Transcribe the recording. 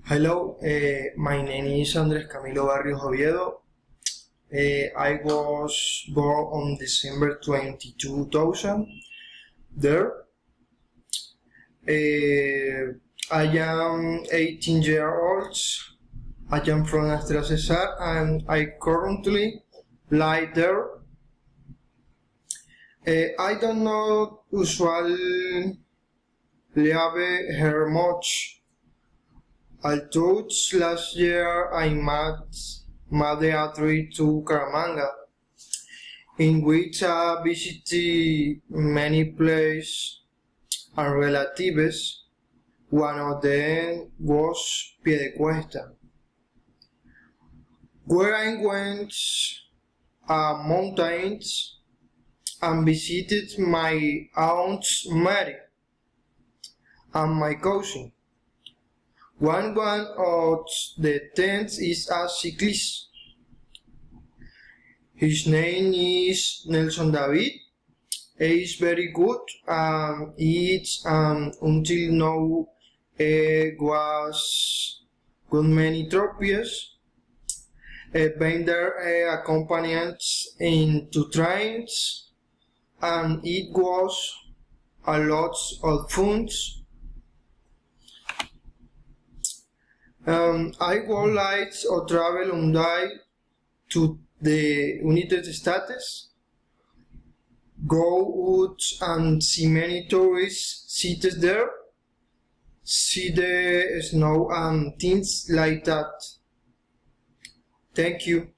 Hello, my name is Andrés Camilo Barrios Oviedo. I was born on December 22, 2000. There. I am 18 years old. I am from Astrea Cesar and I currently live there. I don't know usually have heard much. Although last year I made a trip to Caramanga, in which I visited many places and relatives. One of them was Piedecuesta, where I went mountains and visited my aunt Mary and my cousin. One of the tents is a cyclist. His name is Nelson David. He is very good. It's until now was got many trophies. Been there accompanied in 2 trains, and it was a lot of fun. I would like to travel one day to the United States, go out and see many tourist cities there, see the snow and things like that. Thank you.